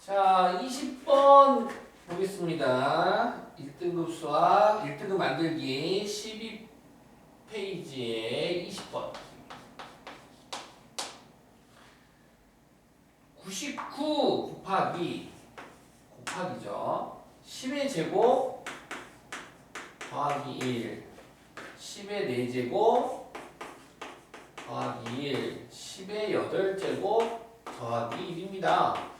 자, 20번 보겠습니다. 1등급 수학, 1등급 만들기 12페이지에 20번. 99 곱하기죠. 10의 제곱 더하기 1, 10의 4제곱 더하기 1, 10의 8제곱 더하기 1입니다.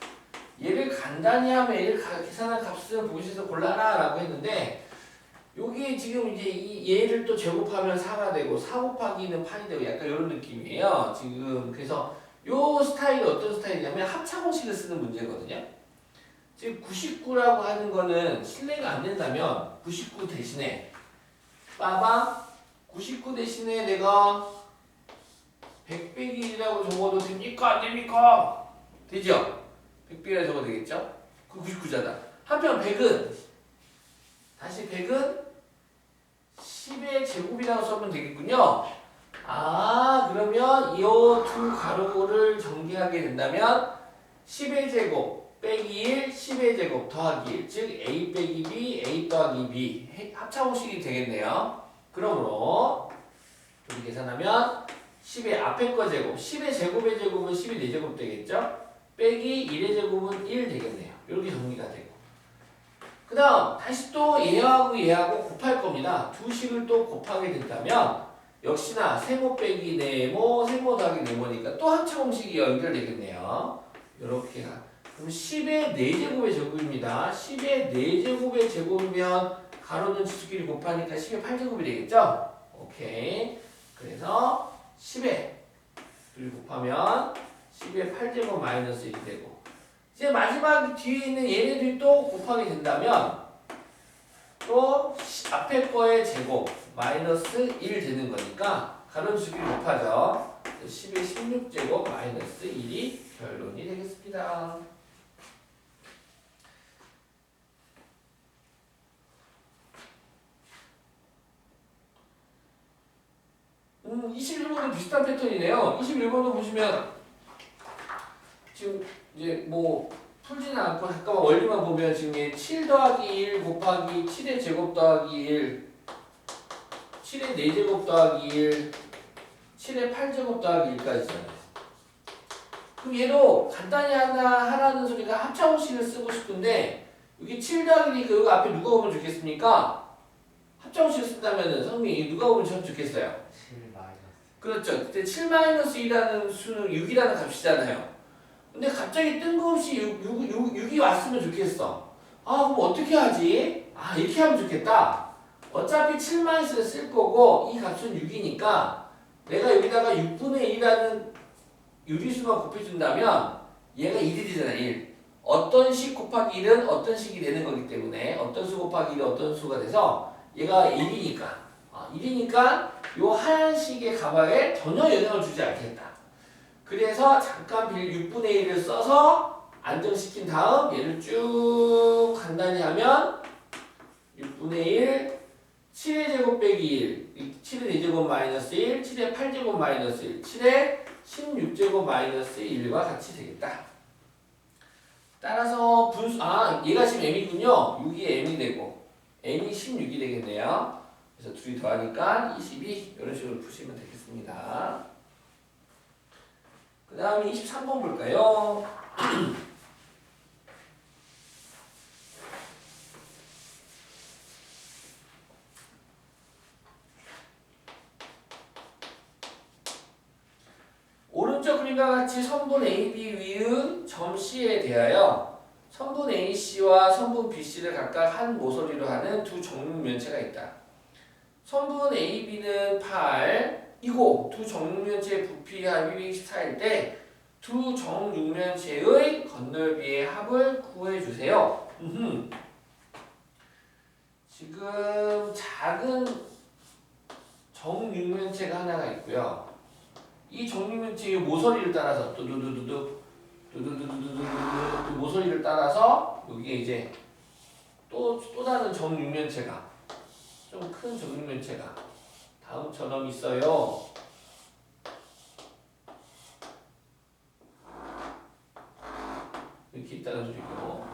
얘를 간단히 하면 얘를 계산한 값을 보시에서 골라라 라고 했는데 여기 지금 이제 이 얘를 또 제곱하면 4가 되고 4 곱하기는 8이 되고 약간 이런 느낌이에요. 지금 그래서 요 스타일이 어떤 스타일이냐면 합차공식을 쓰는 문제거든요. 지금 99라고 하는 거는 실례가 안 된다면 99 대신에 빠바 99 대신에 내가 100 빼기 1이라고 적어도 됩니까? 안 됩니까? 되죠? 100배라 적어도 되겠죠? 그 99잖아. 한편 100은 다시 100은 10의 제곱이라고 써면 되겠군요. 아, 그러면 이 두 가로를 전개하게 된다면 10의 제곱 빼기 1, 10의 제곱 더하기 1, 즉 a 빼기 b, a 더하기 b 합차공식이 되겠네요. 그러므로 여기 계산하면 10의 앞에 거 제곱, 10의 제곱의 제곱은 10의 4제곱 되겠죠? 빼기 1의 제곱은 1 되겠네요. 이렇게 정리가 되고. 그 다음 다시 또 얘하고 곱할 겁니다. 두 식을 또 곱하게 된다면 역시나 세모 빼기 네모, 세모 더하기 네모니까 또 합차공식이 연결되겠네요. 이렇게 그럼 10의 4제곱의 제곱입니다. 10의 4제곱의 제곱이면 가로는 지수끼리 곱하니까 10의 8제곱이 되겠죠? 오케이. 그래서 10의 2 곱하면 10의 8제곱 마이너스 1이 되고 이제 마지막 뒤에 있는 얘네들이 또 곱하게 된다면 또 앞에 거의 제곱 마이너스 1 되는 거니까 가로 지수끼리 곱하죠. 10의 16제곱 마이너스 1이 결론이 되겠습니다. 음, 21번도 비슷한 패턴이네요. 21번도 보시면 지금 이제 뭐 풀지는 않고 잠깐만 원리만 보면 지금 7 더하기 1 곱하기 7의 제곱 더하기 1, 7의 4제곱 더하기 1, 7의 8제곱 더하기 1까지 있잖아요. 그럼 얘도 간단히 하라는 소리가 합차공식을 쓰고 싶은데 여기 7 더하기니까 여기 앞에 누가 오면 좋겠습니까? 합차공식을 쓴다면은 성민이 누가 오면 참 좋겠어요? 7 마이너스. 그렇죠. 그때 7-2라는 수는 6이라는 값이잖아요. 근데 갑자기 뜬금없이 6이 왔으면 좋겠어. 아, 그럼 어떻게 하지? 아, 이렇게 하면 좋겠다. 어차피 7-를 쓸 거고 이 값은 6이니까 내가 여기다가 6분의 1이라는 유리수만 곱해준다면 얘가 1이 되잖아. 1. 어떤 식 곱하기 1은 어떤 식이 되는 거기 때문에 어떤 수 곱하기 1은 어떤 수가 돼서 얘가 1이니까 1이니까 요 하얀 식의 가방에 전혀 영향을 주지 않겠다. 그래서 잠깐 6분의 1을 써서 안정시킨 다음 얘를 쭉 간단히 하면 6분의 1, 7의 제곱 빼기 1, 7의 4제곱 마이너스 1, 7의 8제곱 마이너스 1, 7의 16제곱 마이너스 1과 같이 되겠다. 따라서 분수, 얘가 지금 m이군요. 6이 m이 되고 n이 16이 되겠네요. 그래서 둘이 더하니까 22 이런 식으로 푸시면 되겠습니다. 그 다음에 23번 볼까요? 오른쪽 그림과 같이 선분 AB 위의 점 C에 대하여 선분 AC와 선분 BC를 각각 한 모서리로 하는 두 정육면체가 있다. 선분 AB는 8이고 두 정육면체의 부피 합이 214일 때 두 정육면체의 건널비의 합을 구해주세요. 지금 작은 정육면체가 하나가 있고요. 이 정육면체의 모서리를 따라서 두두두두두 모서리를 따라서 여기에 이제 또 다른 정육면체가 좀 큰 정육면체가 다음처럼 있어요. 이렇게 이렇게 있다는 소리고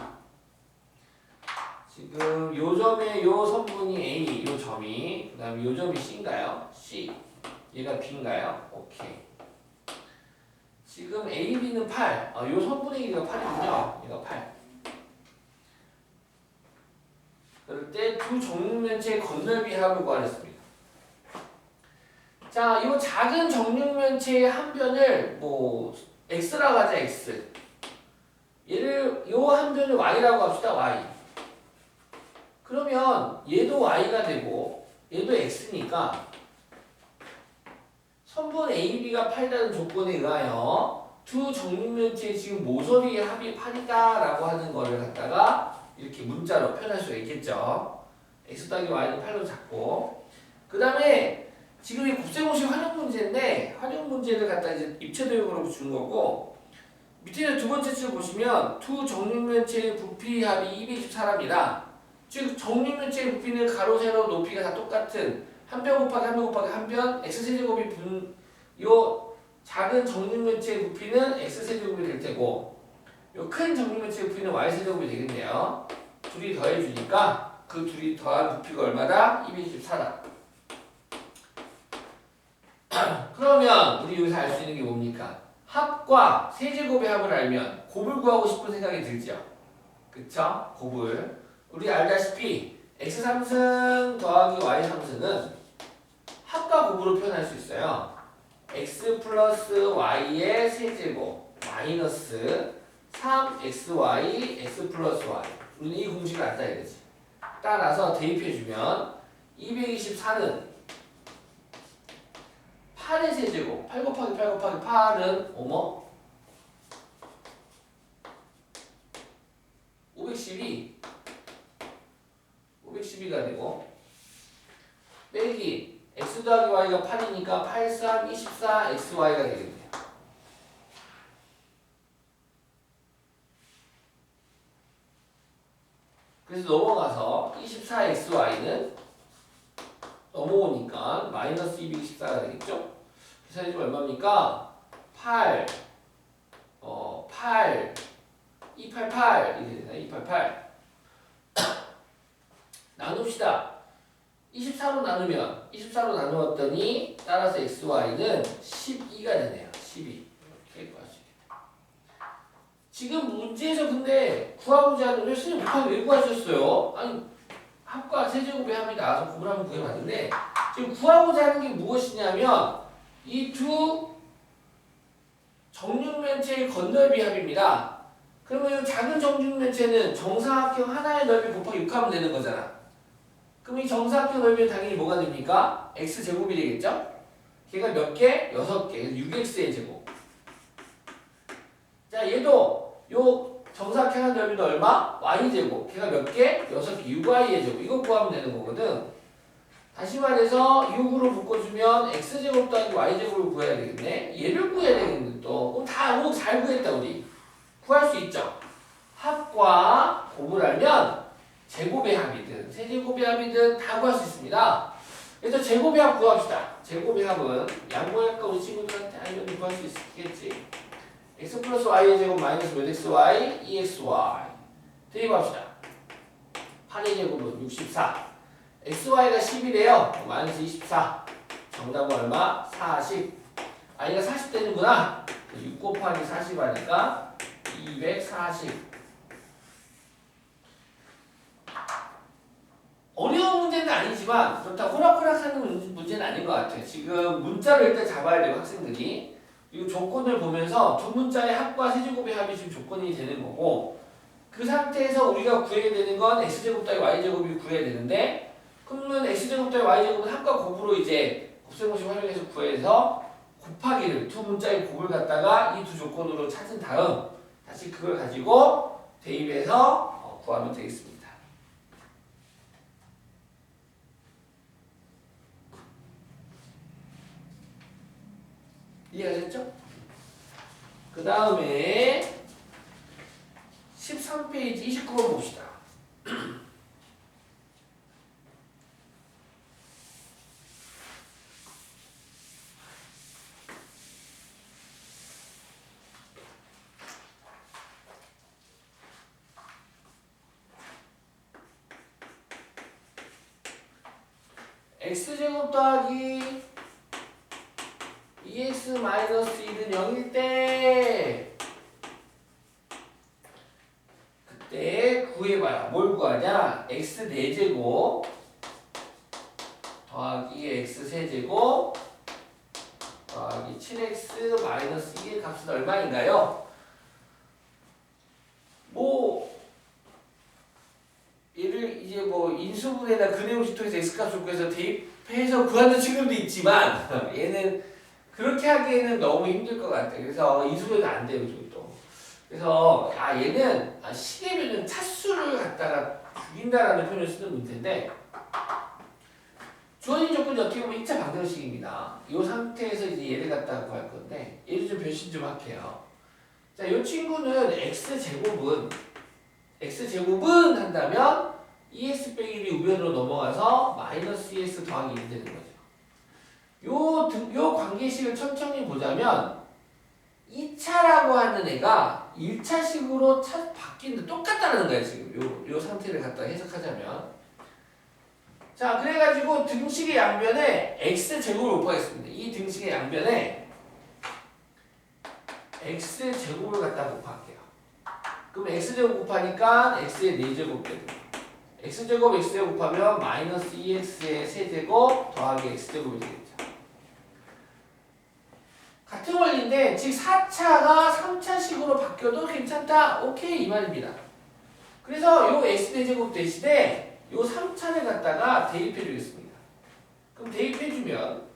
지금 요 점에 요 선분이 A 요 점이 그 다음에 요 점이 C인가요? C 얘가 B인가요? 오케이 지금 A, B는 8 요 선분의 길이가 8이군요 얘가 8 그럴 때 두 정육면체의 건널비 합을 구하랬습니다 자, 이 작은 정육면체의 한 변을 뭐 x라고 하자 x. 얘를 요 한 변을 y라고 합시다 y. 그러면 얘도 y가 되고 얘도 x니까 선분 AB가 8이라는 조건에 의하여 두 정육면체의 지금 모서리의 합이 8이다라고 하는 거를 갖다가 이렇게 문자로 표현할 수가 있겠죠. x 더하기 y는 8로 잡고 그 다음에 지금 이 곱셈공식 활용 문제인데 활용 문제를 갖다 이제 입체 도형으로 주는 거고 밑에 두 번째 줄 보시면 두 정육면체의 부피 합이 224랍니다. 즉 정육면체의 부피는 가로 세로 높이가 다 똑같은 한 변 곱하기 한 변 곱하기 한 변 x세제곱이 요 작은 정육면체의 부피는 x세제곱이 될 테고 요 큰 정육면체의 부피는 y세제곱이 되겠네요. 둘이 더해주니까 그 둘이 더한 부피가 얼마다? 224다. 그러면 우리 여기서 알 수 있는 게 뭡니까? 합과 세제곱의 합을 알면 곱을 구하고 싶은 생각이 들죠? 그쵸? 곱을 우리 알다시피 x3승 더하기 y3승은 합과 곱으로 표현할 수 있어요. x 플러스 y의 세제곱 마이너스 3xy x 플러스 y 우리는 이 공식을 안 따야 되지. 따라서 대입해주면 224는 8의 세제곱 8 곱하기 8 곱하기 8은 어머 512가 되고 빼기 x 더하기 y가 8이니까 8, 3, 24 xy가 되겠네요. 그래서 넘어가서 24 xy는 넘어오니까 마이너스 224가 되겠죠? 계산해주면 얼마입니까? 8, 8, 288 이렇게 되나? 288 나눕시다. 24로 나누면 24로 나누었더니 따라서 xy는 12가 되네요. 12 이렇게 구할 수 있겠다. 지금 문제에서 근데 구하고자 하는 왜 선생님 곱하기 왜 구하셨어요? 아니 합과 세제곱의 합이 나와서 곱을 한번 구해봤는데 지금 구하고자 하는 게 무엇이냐면 이 두 정육면체의 건널비 합입니다. 그러면 이 작은 정육면체는 정사각형 하나의 넓이 곱하기 6하면 되는 거잖아. 그럼 이 정사각형 넓이는 당연히 뭐가 됩니까? x제곱이 되겠죠? 걔가 몇 개? 6개. 6x의 제곱. 자 얘도 요 정사각형 한 넓이는 얼마? y제곱. 걔가 몇 개? 6개. 6y의 제곱. 이거 구하면 되는 거거든. 다시 말해서 6으로 묶어주면 x제곱 더하기 y제곱을 구해야 되겠네. 얘를 구해야 되겠는데 또. 그럼 다 오, 잘 구했다 우리. 구할 수 있죠. 합과 곱을 알면 제곱의 합이든 세제곱의 합이든 다 구할 수 있습니다. 그래서 제곱의 합 구합시다. 제곱의 합은 양보할까 우리 친구들한테 알면 구할 수 있겠지. x 플러스 y의 제곱 마이너스 몇 xy? 2xy 대입합시다. 8의 제곱은 64 xy가 10이래요. 마이너스 24 정답은 얼마? 40 y가 40 되는구나. 6 곱하기 40 하니까 240 어려운 문제는 아니지만 그렇다고 호락호락하는 문제는 아닌 것 같아요. 지금 문자를 일단 잡아야 되고 학생들이 이 조건을 보면서 두 문자의 합과 세제곱의 합이 지금 조건이 되는 거고 그 상태에서 우리가 구해야 되는 건 x제곱 더하기 y제곱이 구해야 되는데 그러면 x제곱 더하기 y제곱은 합과 곱으로 이제 곱셈공식 활용해서 구해서 곱하기를 두 문자의 곱을 갖다가 이 두 조건으로 찾은 다음 다시 그걸 가지고 대입해서 구하면 되겠습니다. 이해하셨죠? 그 다음에 13페이지 29번 봅시다. x제곱 더하기 2x 마이너스 1은 0일 때 그때 구해봐요. 뭘 구하냐? x 4제곱 더하기 x 세제곱 더하기 7x 마이너스 2의 값은 얼마인가요? 뭐 얘를 이제 뭐 인수분해나 근해공식 통해서 x값을 구해서 대입해서 구하는 측면도 있지만 얘는 그렇게 하기에는 너무 힘들 것 같아요. 그래서 인수분해도 안 돼요, 이것도. 그래서 얘는 식의 차수를 갖다가 죽인다라는 표현을 쓰는 문제인데 주어진 조건이 어떻게 보면 2차 방정식입니다. 이 상태에서 이제 얘를 갖다가 구할 건데 얘를 좀 변신 좀 할게요. 자, 이 친구는 x제곱은 한다면 2x 빼기 1이 우변으로 넘어가서 마이너스 2x 더하기 1이 되는 거죠. 요 관계식을 천천히 보자면 2차라고 하는 애가 1차식으로 바뀐다. 똑같다는 거예요, 지금. 요 상태를 갖다 해석하자면. 자, 그래가지고 등식의 양변에 x제곱을 곱하겠습니다. 이 등식의 양변에 x제곱을 갖다 곱할게요. 그럼 x제곱 곱하니까 x의 4제곱 되고 x제곱 x제곱 곱하면 마이너스 2x의 세제곱 더하기 x제곱이 되겠죠. 같은 원리인데 즉 4차가 3차식으로 바뀌어도 괜찮다. 오케이 이 말입니다. 그래서 요 x 4제곱 대신에 요 3차를 갖다가 대입해 주겠습니다. 그럼 대입해 주면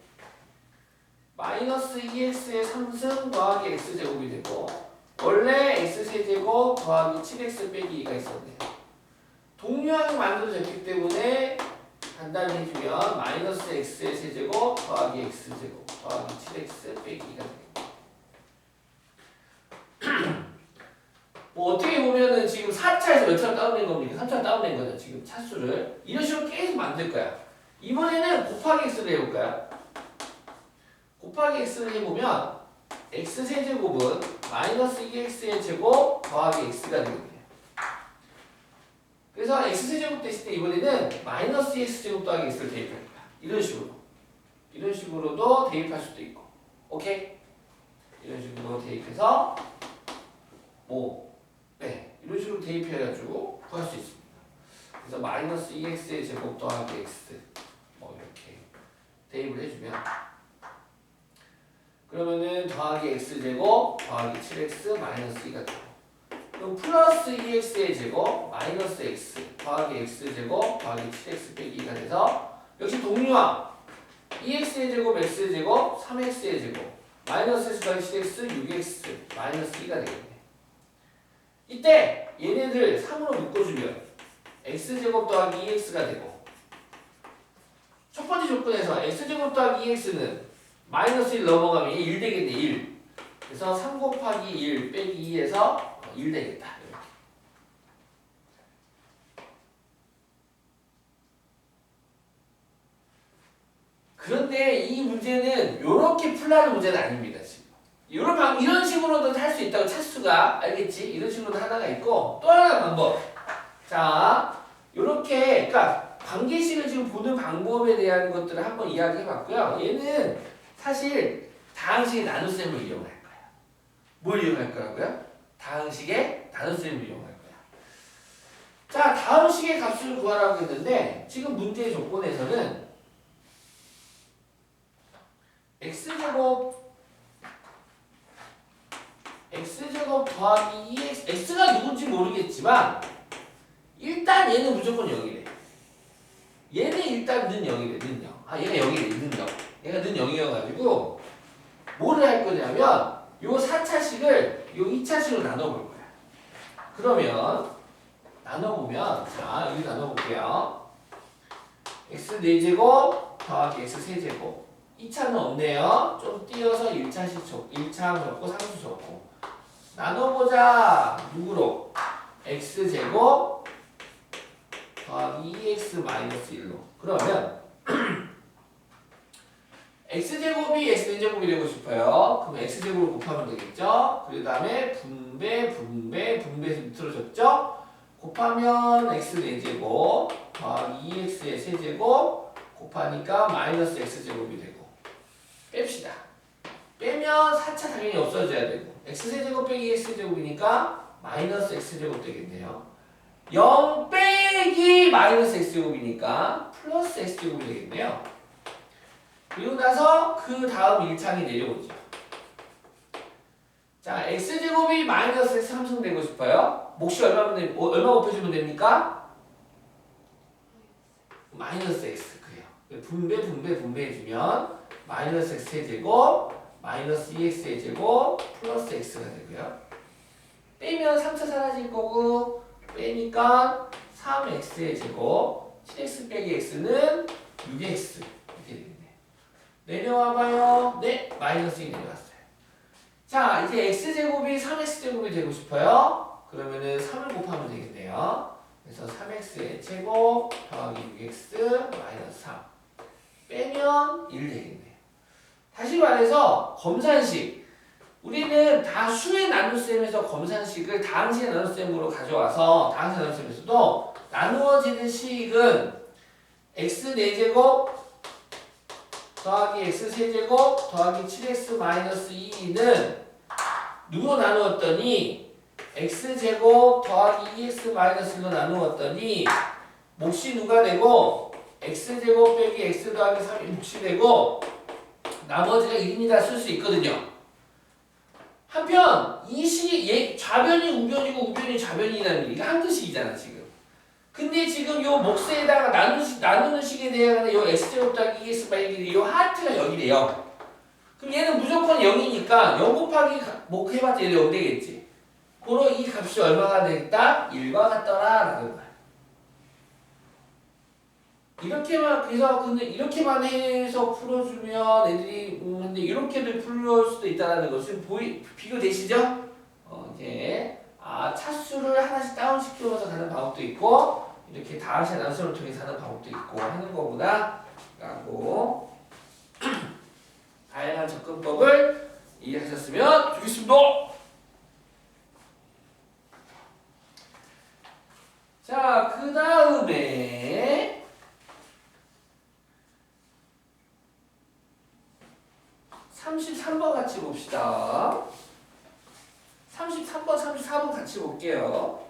마이너스 2x의 3승 더하기 x제곱이 되고 원래 x세제곱 더하기 7x 빼기 2가 있었네요. 동류항이 만들어졌기 때문에 간단히 해주면 마이너스 x의 세제곱 더하기 x제곱 더하기 7x 빼기 2가 되겠다. 뭐 어떻게 보면은 지금 4차에서 몇 차를 다운된 겁니까? 3차를 다운된 거죠. 지금 차수를. 이런 식으로 계속 만들 거야. 이번에는 곱하기 x를 해볼까요? 곱하기 x를 해보면 x 세제곱은 마이너스 2x의 제곱 더하기 x가 되거든요. 그래서 x 세제곱 됐을 때 이번에는 마이너스 x 제곱 더하기 x를 대입할 거야. 이런 식으로. 이런 식으로도 대입할 수도 있고. 오케이? 이런 식으로 대입해서 이런 식으로 대입해가지고 구할 수 있습니다. 그래서 마이너스 2x의 제곱 더하기 x 이렇게 대입을 해주면 그러면은 더하기 x제곱 더하기 7x 마이너스 2가 되고 그럼 플러스 2x의 제곱 마이너스 x 더하기 x제곱 더하기 7x 빼기 2가 돼서 역시 동류항 2x의 제곱 x의 제곱 3x의 제곱 마이너스 x 더하기 7x 6x 마이너스 2가 되겠네. 이때 얘네들 3으로 묶어주면 x제곱 더하기 2x가 되고 첫 번째 조건에서 x제곱 더하기 2x는 마이너스 1 넘어가면 1 되겠네. 1. 그래서 3 곱하기 1 빼기 2에서 1 되겠다. 이렇게. 그런데 이 문제는 이렇게 풀라는 문제는 아닙니다. 지금. 이런 식으로도 할 수 있다고 차수가 알겠지? 이런 식으로도 하나가 있고 또 하나 방법. 자, 이렇게 그러니까 관계식을 지금 보는 방법에 대한 것들을 한번 이야기해봤고요. 얘는 사실 다항식의 나눗셈을 이용할 거야. 뭘 이용할 거라고요? 다항식의 나눗셈을 이용할 거야. 자, 다음식의 값을 구하라고 했는데 지금 문제의 조건에서는 x제곱 더하기 2x x가 누군지 모르겠지만 일단 얘는 무조건 0이래. 얘는 일단 는 0이래. 는 0. 얘가 0이래. 는 0. 얘가 는 0이어가지고 뭐를 할 거냐면 요 4차식을 요 2차식으로 나눠볼 거야. 그러면 나눠보면 자 여기 나눠볼게요. x 4제곱 더하기 x 세제곱 2차는 없네요. 좀 띄어서 1차식 줬고 1차 적고 상수 적고 나눠보자. 누구로? x제곱 더하기 2x 마이너스 1로 그러면 x제곱이 x제곱이 되고 싶어요. 그럼 x제곱을 곱하면 되겠죠. 그 다음에 분배에서 밑으로 줬죠. 곱하면 x 4제곱 더하기 2x의 세제곱 곱하니까 마이너스 x제곱이 되고 뺍시다. 빼면 4차 당연히 없어져야 되고 x세제곱 빼기 x제곱이니까 마이너스 x제곱 되겠네요. 0 빼기 마이너스 x제곱이니까 플러스 x제곱이 되겠네요. 그리고 나서 그 다음 1창이 내려오죠. 자, x제곱이 마이너스 x 함수되고 싶어요. 몫이 얼마 곱해주면 됩니까? 마이너스 x 그래요. 분배 해주면 마이너스 x의 제곱 마이너스 2x의 제곱 플러스 x가 되고요. 빼면 3차 사라질 거고 빼니까 3x의 제곱 7x 빼기 x는 6x 이렇게 되겠네요. 내려와봐요. 네, 마이너스 2 내려왔어요. 자, 이제 x제곱이 3x제곱이 되고 싶어요. 그러면은 3을 곱하면 되겠네요. 그래서 3x의 제곱 더하기 6x 마이너스 3 빼면 1 되겠네요. 다시 말해서 검산식 우리는 다 수의 나눗셈에서 검산식을 다항식의 나눗셈으로 가져와서 다항식 나눗셈에서도 나누어지는 식은 x 4제곱 더하기 x 세제곱 더하기 7x 마이너스 2는 누구로 나누었더니 x제곱 더하기 2x 마이너스 1로 나누었더니 몫이 누가 되고 x제곱 빼기 x 더하기 3이 몫이 되고 나머지가 1입니다 쓸 수 있거든요. 한편 이 식이 좌변이 우변이고 우변이 좌변이라는 게 이게 한글식이잖아 지금. 근데 지금 요 몫에다가 나누는 식에 대한 요 x제곱 더하기 2x 빼기 요 하트가 여기래요. 그럼 얘는 무조건 0이니까 0 곱하기 목 해봤자 얘는 0 되겠지. 그러 이 값이 얼마가 되겠다? 1과 같더라 라는 거야. 이렇게만 그래서 근데 이렇게만 해서 풀어주면 애들이 근데 이렇게도 풀릴 수도 있다는 것은 비교되시죠? 이제 차수를 하나씩 다운시켜서 가는 방법도 있고 이렇게 다항식 나눗셈을 통해서 하는 방법도 있고 하는 거구나 라고 다양한 접근법을 이해하셨으면 좋겠습니다. 자, 그 다음에 33번 같이 봅시다. 33번, 34번 같이 볼게요.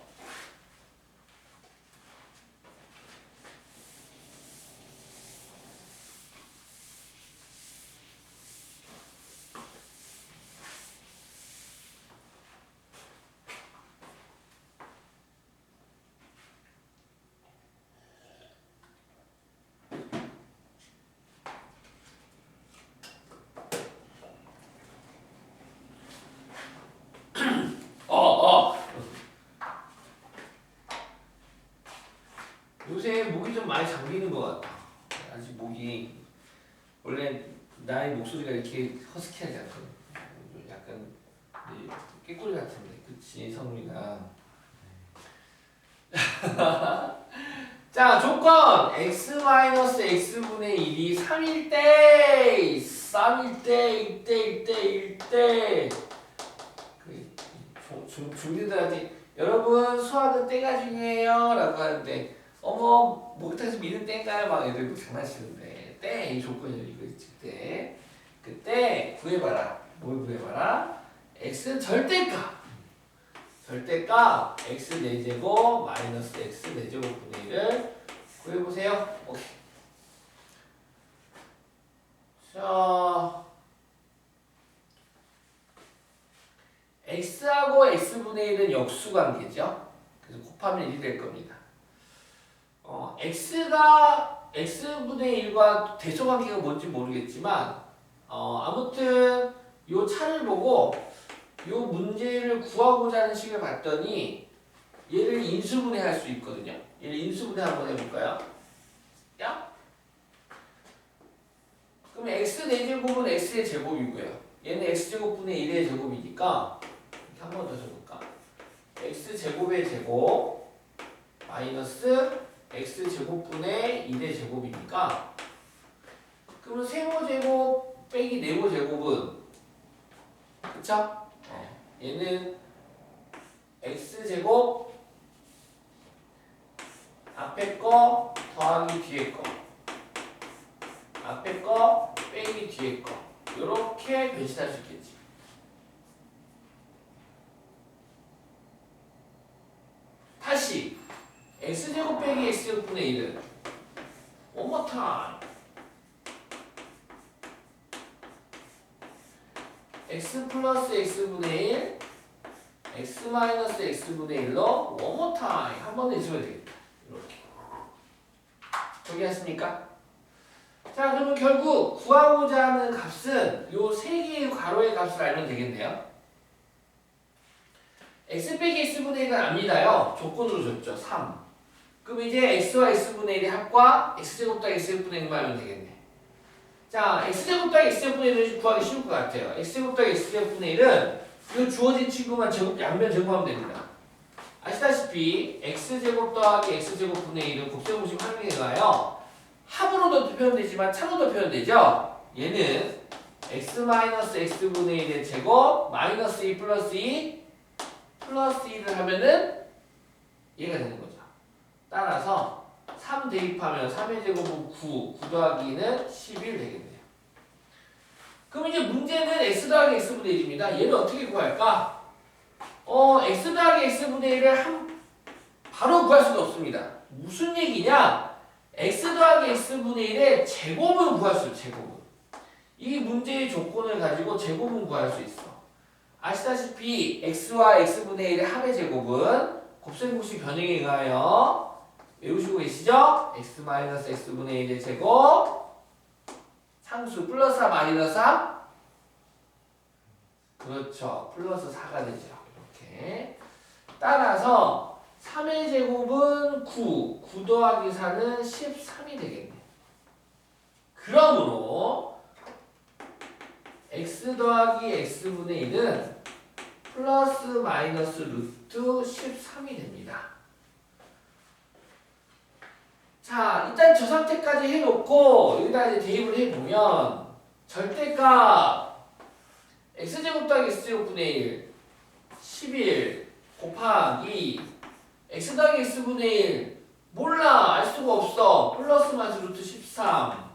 요새 목이 좀 많이 잠기는 것 같아. 아직 목이 원래 나의 목소리가 이렇게 허스키하지 않거든. 약간 깨꼬리 같은데, 그치 성민아. 자, 조건 x-x분의 1이 3일 때 3일 때 1대 1대 중딩들한테 여러분 수학은 때가 중요해요 라고 하는데 어머 목욕탕에서 미는 때인가요? 막 애들도 장난치는데 때 이 조건이죠. 이거 있을 그때 구해봐라. 뭘 구해봐라? x는 절대값 x 4제곱 마이너스 x 4제곱분의 1을 구해보세요. 오케이. 자, x하고 x분의 1은 역수관계죠. 그래서 곱하면 1이 될 겁니다. x가 x분의 1과 대소관계가 뭔지 모르겠지만 아무튼 요 차를 보고 요 문제를 구하고자 하는 식을 봤더니 얘를 인수분해할 수 있거든요. 얘를 인수분해 한번 해볼까요? 야? 그럼 x 4제곱은 x의 제곱이고요. 얘는 x제곱분의 1의 제곱이니까 한 번 더 써볼까? x제곱의 제곱 마이너스 x제곱분의 1의 제곱이니까 그러면 세모제곱 빼기 네모제곱은 그쵸? 얘는 x제곱 앞에 거 더하기 뒤에 거 앞에 거 빼기 뒤에 거 이렇게 변신할 수 있겠지. 다시 x제곱 빼기 x제곱분의 1은 one more time x 플러스 x분의 1 x 마이너스 x분의 1로 one more time 한 번 더 해주면 되겠다. 이렇게 정리하십니까? 자, 그러면 결국 구하고자 하는 값은 요 세 개의 괄호의 값을 알면 되겠네요. x 빼기 x분의 1은 압니다요. 조건으로 줬죠. 3. 그럼 이제 x와 x분의 1의 합과 x제곱 더하기 x제곱분의 1만 하면 되겠네. 자, x제곱 더하기 x제곱분의 1은 구하기 쉬울 것 같아요. x제곱 더하기 x제곱분의 1은 이 주어진 친구만 양변 제곱하면 됩니다. 아시다시피 x제곱 더하기 x제곱분의 1은 곱셈공식 활용에 의하여 합으로도 표현되지만 차로도 표현되죠. 얘는 x 마이너스 x분의 1의 제곱 마이너스 2 플러스 2 플러스 1을 하면은 얘가 되는 거죠. 따라서 3 대입하면 3의 제곱은 9, 9 더하기 2는 11 되겠네요. 그럼 이제 문제는 x 더하기 x분의 1입니다. 얘를 어떻게 구할까? x 더하기 x분의 1을 바로 구할 수는 없습니다. 무슨 얘기냐? x 더하기 x분의 1의 제곱은 구할 수 있어요. 제곱은. 이 문제의 조건을 가지고 제곱은 구할 수 있어. 아시다시피 x와 x분의 1의 합의 제곱은 곱셈공식 변형에 의하여 외우시고 계시죠? x 마이너스 x분의 1의 제곱 상수 플러스 4 마이너스 4 그렇죠. 플러스 4가 되죠. 이렇게 따라서 3의 제곱은 9, 9 더하기 4는 13이 되겠네요. 그러므로 x 더하기 x분의 1은 플러스 마이너스 루트 13이 됩니다. 자, 일단 저 상태까지 해놓고 여기다 이제 대입을 해보면 절대값 x제곱 더하기 x제곱분의 1 11 곱하기 x 더하기 x분의 1 몰라 알 수가 없어 플러스 마이너스 루트 13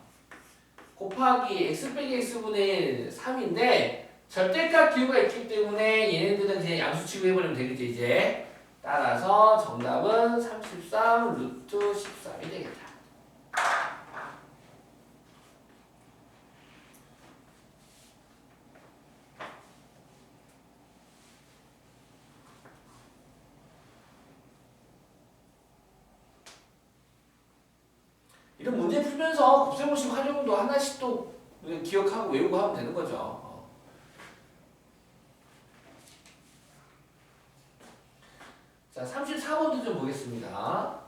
곱하기 x 빼기 x분의 1 3인데 절대값 기호가 있기 때문에 얘네들은 그냥 양수 취급해버리면 되겠죠 이제. 따라서 정답은 33 루트 13이 되겠다. 이런 문제 풀면서 곱셈공식 활용도 하나씩 또 기억하고 외우고 하면 되는 거죠. 자, 34번도 좀 보겠습니다.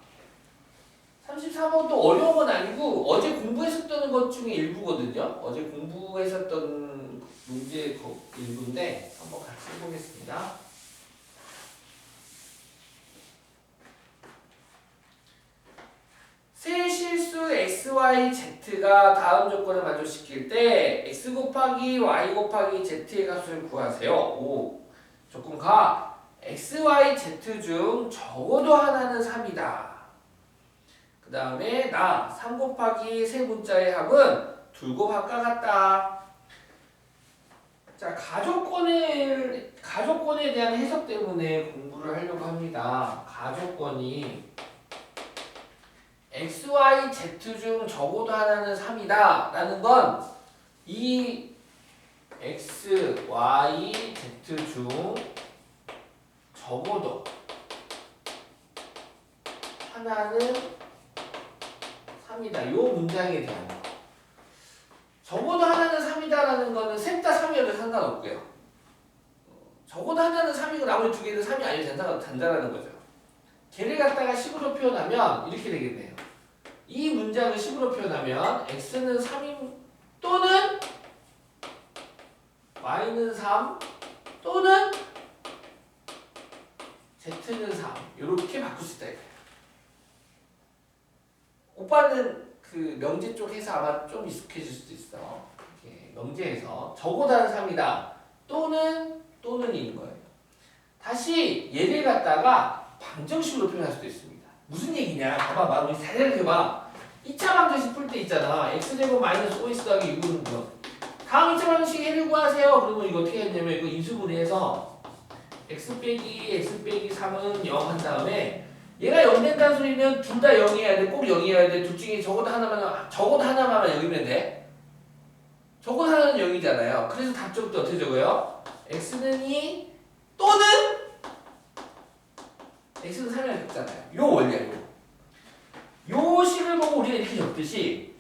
34번도 어려운 건 아니고 어제 공부했었던 것 중에 일부거든요. 어제 공부했었던 문제 일부인데 한번 같이 해보겠습니다. 세 실수 x, y, z가 다음 조건을 만족시킬 때 x 곱하기 y 곱하기 z의 값을 구하세요. 오, 조건 가 x, y, z 중 적어도 하나는 3이다. 그 다음에 3 곱하기 세 문자의 합은 둘곱 합과 같다. 자, 가조건에 대한 해석 때문에 공부를 하려고 합니다. 가조건이 x, y, z 중 적어도 하나는 3이다 라는 건 이 x, y, z 중 적어도 하나는 3이다. 요 문장에 대한 거. 적어도 하나는 3이다 라는 거는 셋 다 3이어도 상관없고요. 적어도 하나는 3이고 나머지 두 개는 3이 아니어도 된다라는 거죠. 걔를 갖다가 식으로 표현하면 이렇게 되겠네요. 이 문장을 식으로 표현하면 x는 3인 또는 y는 3 또는 z는 3 이렇게 바꿀 수 있다. 오빠는 그 명제 쪽 해서 아마 좀 익숙해질 수도 있어. 이렇게 명제에서 적어도 하나는 3이다 또는인 거예요. 다시 얘를 갖다가 방정식으로 표현할 수도 있습니다. 무슨 얘기냐? 봐봐, 우리 살짝 해봐. 2차 방정식 풀 때 있잖아. x제곱 마이너스 5x 더하기 6은 뭐. 다음 2차 방정식 해를 구하세요. 그러면 이거 어떻게 했냐면 이거 인수분해해서 x 빼기 3은 0 한 다음에 얘가 0 된다는 소리는 둘 다 0이어야 돼. 꼭 0이어야 돼. 둘 중에 적어도 하나만 0이면 돼. 적어도 하나는 0이잖아요. 그래서 답적도 어떻게 적어요? x는 2 또는 x는 3이라고 적잖아요. 요 원리야. 요 식을 보고 우리가 이렇게 적듯이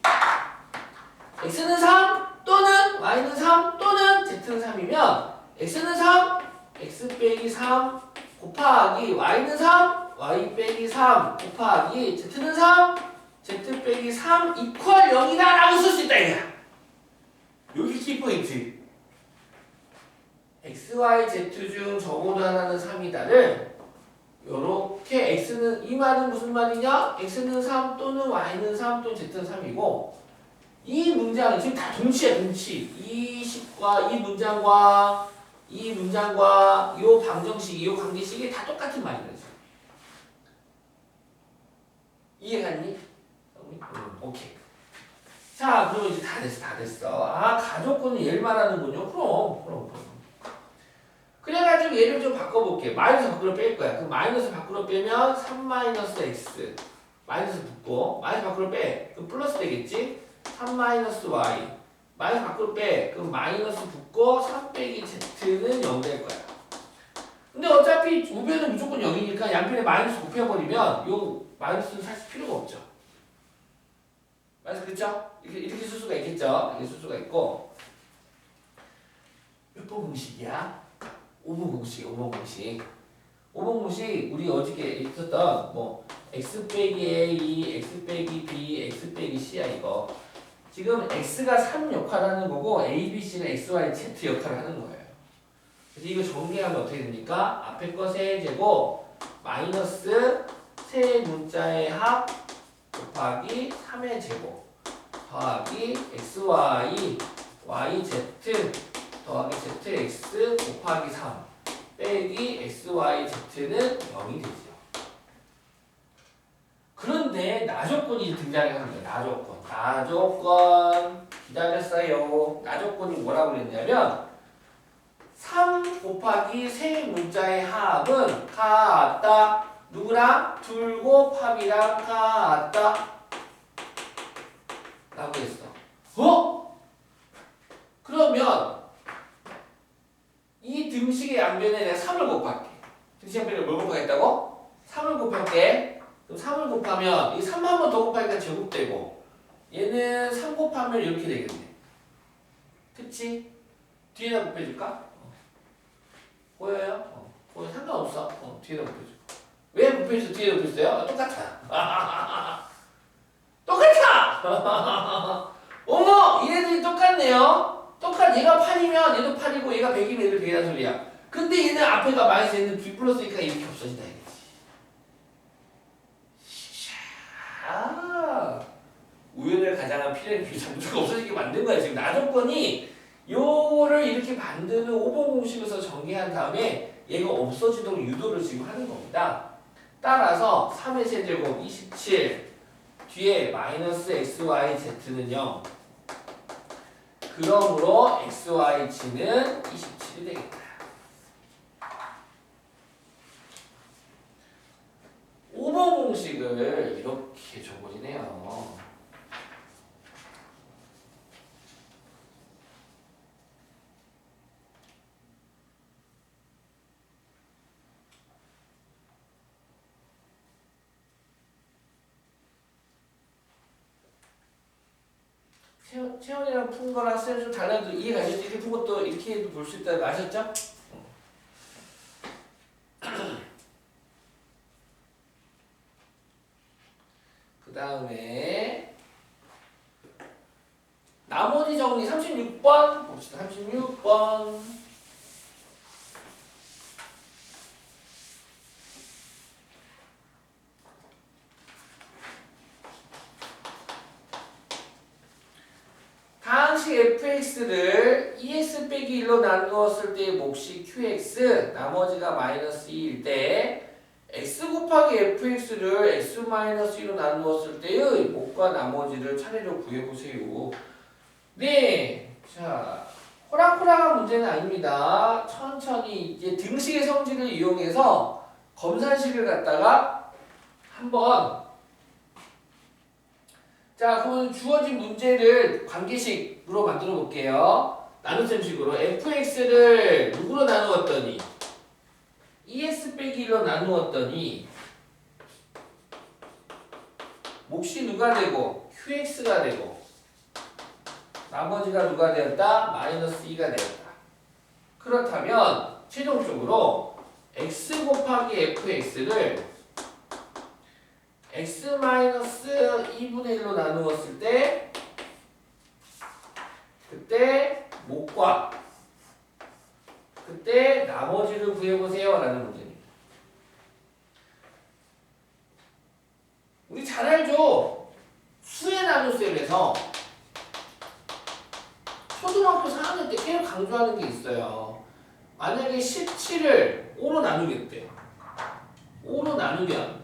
x는 3 또는 y는 3 또는 z는 3이면 x는 3 x 빼기 3 곱하기 y는 3 y 빼기 3 곱하기 z는 3 z 빼기 3 이퀄 0이다 라고 쓸 수 있다 이거야. 여기 키포인트. x, y, z 중 적어도 하나는 3이다를 요렇게 x는 이 말은 무슨 말이냐? x는 3 또는 y는 3 또는 z는 3이고 이 문장은 지금 다 동치야 동치. 이 식과 이 문장과 이 방정식, 이 관계식이 다 똑같은 말이거든. 이해갔니? 오케이. 자, 그럼 이제 다 됐어. 아, 가족권은 얘를 말하는군요. 그럼. 그래가지고 얘를 좀 바꿔볼게. 마이너스 밖으로 뺄 거야. 그럼 마이너스 밖으로 빼면 3 마이너스 x. 마이너스 붙고, 마이너스 밖으로 빼. 그럼 플러스 되겠지? 3 마이너스 y. 마이너스 밖으로 빼. 그럼 마이너스 붙고 3 빼기 z는 0 될 거야. 근데 어차피 우변은 무조건 0이니까 양편에 마이너스 곱해버리면 요 마이너스는 사실 필요가 없죠. 마이너스 그쵸? 이렇게 쓸 수가 있겠죠? 이렇게 쓸 수가 있고 몇 번 공식이야? 5번 공식. 5번 공식 우리 어저께 있었던 뭐 x 빼기 a, x 빼기 b, x 빼기 c야 이거. 지금 x가 3 역할을 하는 거고 a, b, c는 x, y, z 역할을 하는 거예요. 그래서 이거 전개하면 어떻게 됩니까? 앞에 거 세제곱 마이너스 세 문자의 합 곱하기 3의 제곱 더하기 xy, yz 더하기 zx 곱하기 3 빼기 xyz는 0이 되죠. 그런데 나조건이 등장을 합니다. 나조건 기다렸어요. 나조건이 뭐라고 그랬냐면 3 곱하기 세 문자의 합은 같다. 누구랑? 둘 곱합이랑 같다. 라고 했어. 그러면 이 등식의 양변에 내가 3을 곱할게. 등식 양변에 뭘 곱하겠다고? 3을 곱할게. 그럼 3을 곱하면 이 3 한 번 더 곱하니까 제곱되고 얘는 3 곱하면 이렇게 되겠네. 그치? 뒤에다 곱해줄까? 보여요? 보여 상관없어. 뒤에다 곱해줘. 왜 곱해줘? 뒤에다 곱해줬어요? 똑같아. 똑같아! 어머! 얘네들이 똑같네요. 얘가 8이면 얘도 8이고 얘가 100이면 얘도 100이라는 소리야. 근데 얘는 앞에가 마이너스 얘는 B 플러스니까 이렇게 없어진다 이거지. 우연을 가장한 필연의 비상조가 없어지게 만든 거야. 지금 나조건이 요거를 이렇게 만드는 5번 공식에서 전개한 다음에 얘가 없어지도록 유도를 지금 하는 겁니다. 따라서 3의 세제곱 27 뒤에 마이너스 xyz는 0 그러므로 xyz는 27이 되겠다. 5번 공식을 이렇게 줘버리네요. 채원이랑 푼 거랑 쌤 좀 달라도 이해가셨죠? 이렇게 푼 것도 이렇게도 볼 수 있다는 거 아셨죠? 그 다음에 나머지 정리 36번 봅시다. 36번 항식 fx를 2x 빼기 1로 나누었을 때의 몫이 qx 나머지가 마이너스 2일 때 x 곱하기 fx를 x-1로 나누었을 때의 목과 나머지를 차례로 구해보세요. 네, 자, 호락호락한 문제는 아닙니다. 천천히 이제 등식의 성질을 이용해서 검산식을 갖다가 한번, 자, 그러면 주어진 문제를 관계식으로 만들어 볼게요. 나눗셈식으로 fx를 누구로 나누었더니 EX 빼기 1로 나누었더니 몫이 누가 되고 QX가 되고 나머지가 누가 되었다? 마이너스 2가 되었다. 그렇다면 최종적으로 X 곱하기 FX를 X-2분의 1로 나누었을 때 그때 몫과 그때 나머지를 구해보세요 라는 문제입니다. 우리 잘 알죠? 수의 나눗셈에서 초등학교 4학년 때 계속 강조하는 게 있어요. 만약에 17을 5로 나누겠대. 5로 나누면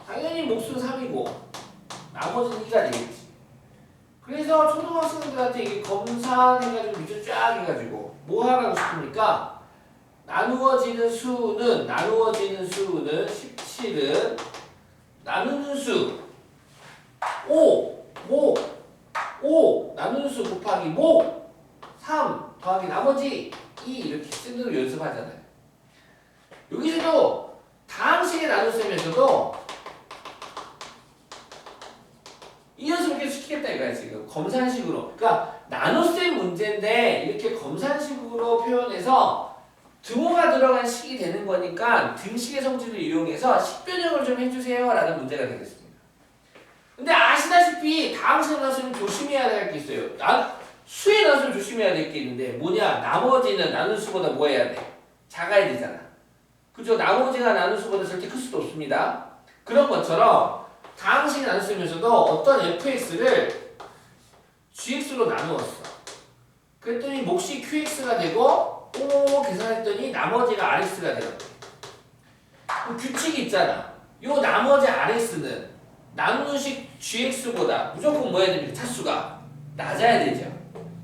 당연히 몫은 3이고 나머지는 2가 되겠지. 그래서 초등학생들한테 이게 검산해가지고 밑줄 쫙 해가지고 뭐 하라고 싶습니까? 나누어지는 수는 17은 나누는 수 5 나누는 수 곱하기 3 더하기 나머지 2 이렇게 쓰는 연습하잖아요. 여기서도 다항식의 나눗셈에서도 이 연습을 계속 시키겠다 이거야 지금. 검산식으로. 그러니까 나눗셈 문제인데 이렇게 검산식으로 표현해서 등호가 들어간 식이 되는 거니까 등식의 성질을 이용해서 식변형을 좀 해주세요 라는 문제가 되겠습니다. 근데 아시다시피 다항식 나눗셈은 조심해야 될 게 있어요. 수의 나눗셈 조심해야 될 게 있는데 뭐냐? 나머지는 나눈 수보다 뭐 해야 돼? 작아야 되잖아. 그죠? 나머지가 나눈 수보다 절대 클 수도 없습니다. 그런 것처럼 다항식 나눗셈에서도 어떤 fx를 gx로 나누었어. 그랬더니 몫이 qx가 되고 계산했더니 나머지가 rx가 되거든. 규칙이 있잖아. 요 나머지 rs는 나누는 식 gx보다 무조건 뭐 해야 됩니까? 차수가 낮아야 되죠.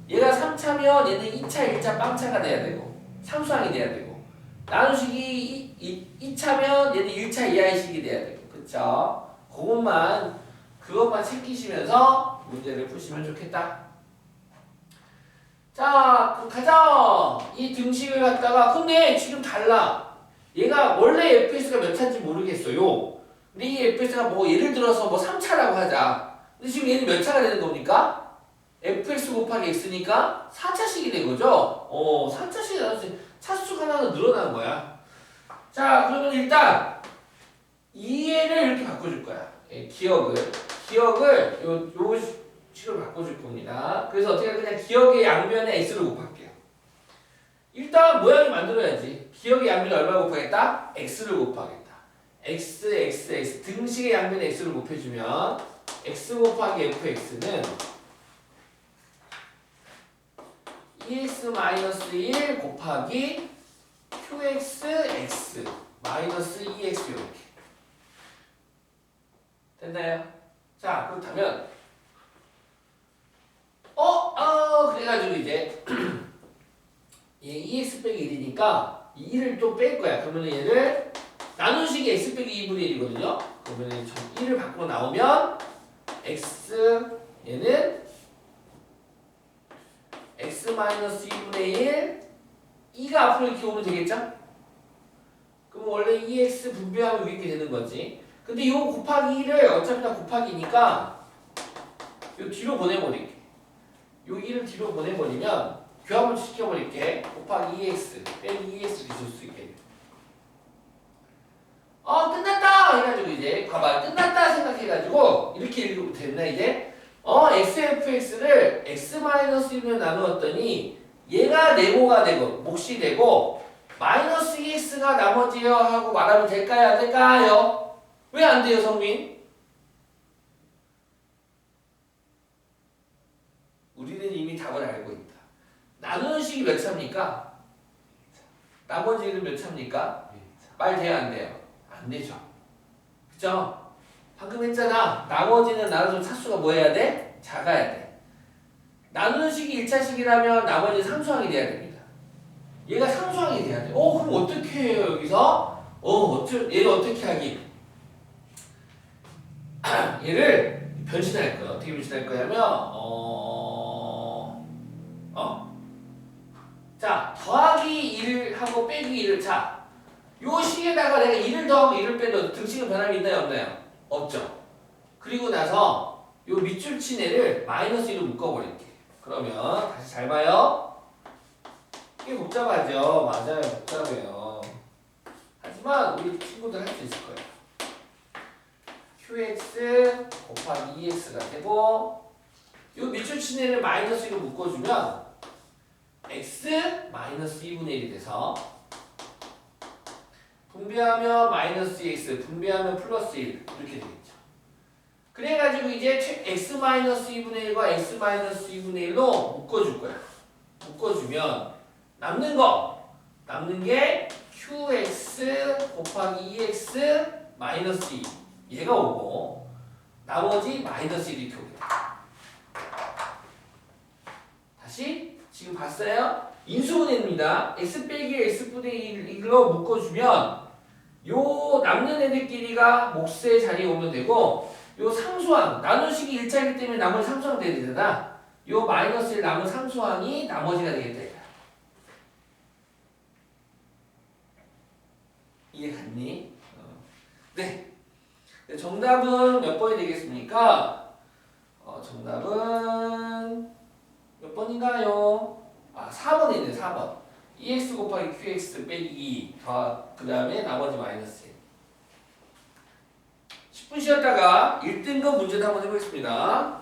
얘가 3차면 얘는 2차, 1차 빵차가 돼야 되고 상수항이 돼야 되고 나누식이 2차면 얘는 1차 이하의식이 돼야 되고 그쵸? 그것만 챙기시면서 문제를 푸시면 좋겠다. 자, 그럼 가자. 이 등식을 갖다가 근데 지금 달라. 얘가 원래 fx가 몇 차인지 모르겠어요. 근데 이 fx가 뭐 예를 들어서 뭐 3차라고 하자. 근데 지금 얘는 몇 차가 되는 겁니까? fx 곱하기 x니까 4차식이 된 거죠? 4차식이 나왔어요. 차수가 하나는 늘어난 거야. 자, 그러면 일단 이해를 이렇게 바꿔줄 거야. 기억을 요 식으로 바꿔줄 겁니다. 그래서 제가 그냥 기억의 양변에 x를 곱할게요. 일단 모양을 만들어야지. 기억의 양변에 얼마 곱하겠다? x를 곱하겠다. x 등식의 양변에 x를 곱해주면 x 곱하기 fx는 2x-1 곱하기 qx 마이너스 2x 이렇게 됐나요? 자, 그렇다면 그래가지고 이제 얘 2x 빼기 1이니까 2를 또 뺄 거야. 그러면 얘를 나눈식이 x 빼기 2분의 1이거든요. 그러면 1을 밖으로 나오면 x 얘는 x-2분의 1 2가 앞으로 이렇게 오면 되겠죠? 그럼 원래 2x 분배하면 이렇게 되는 거지. 근데 요 곱하기 1을 어차피 다 곱하기니까 요 뒤로 보내버릴게. 요 1을 뒤로 보내버리면 교합을 시켜버릴게. 곱하기 2x 빼기 2x를 줄 수 있게. 끝났다! 해가지고 이제 봐봐. 끝났다 생각해가지고 이렇게 읽으면 됐나 이제? xfx를 x-1로 나누었더니 얘가 네모가 되고 몫이 되고 마이너스 2x가 나머지요 하고 말하면 될까요? 안 될까요? 왜 안 돼요, 성민? 우리는 이미 답을 알고 있다. 나누는 식이 몇 차입니까? 나머지는 몇 차입니까? 말 돼요 안 돼요? 안 되죠. 그죠? 방금 했잖아. 나머지는 나눠서 차수가 뭐 해야 돼? 작아야 돼. 나누는 식이 1차식이라면 나머지 상수항이 돼야 됩니다. 얘가 상수항이 돼야 돼. 그럼 어떻게 해요 여기서? 얘를 어떻게 하기? 얘를 변신할 거야. 어떻게 변신할 거냐면 자, 더하기 1을 하고 빼기 1을 자, 요 식에다가 내가 1을 더하고 1을 빼도 등식은 변함이 있나요 없나요? 없죠. 그리고 나서 요 밑줄 친 애를 마이너스 1로 묶어버릴게. 그러면 다시 잘 봐요. 이게 복잡하죠? 맞아요. 복잡해요. 하지만 우리 친구들 할 수 있을 거예요. qx 곱하기 2x가 되고 요 밑줄 친 애를 마이너스 1로 묶어주면 x 마이너스 2분의 1이 돼서 분배하면 마이너스 2x, 분배하면 플러스 1 이렇게 되겠죠. 그래가지고 이제 x 마이너스 2분의 1과 x 마이너스 2분의 1로 묶어줄 거야. 묶어주면 남는 게 qx 곱하기 2x 마이너스 2 얘가 오고 나머지 마이너스 1 이렇게 오게 돼. 다시 지금 봤어요? 인수분해입니다. x 빼기 x분의 1로 묶어주면 요 남는 애들끼리가 몫의 자리에 오면 되고 요 상수항 나누식이 1차이기 때문에 나머지 상수항 돼야 되잖아. 요 마이너스 1 남은 상수항이 나머지가 되겠다. 이해 갔니? 네. 정답은 몇 번이 되겠습니까? 정답은 몇 번인가요? 4번이네 4번. 2x 곱하기 qx 빼기 2 그 다음에 나머지 마이너스 1. 10분 쉬었다가 1등급 문제도 한번 해보겠습니다.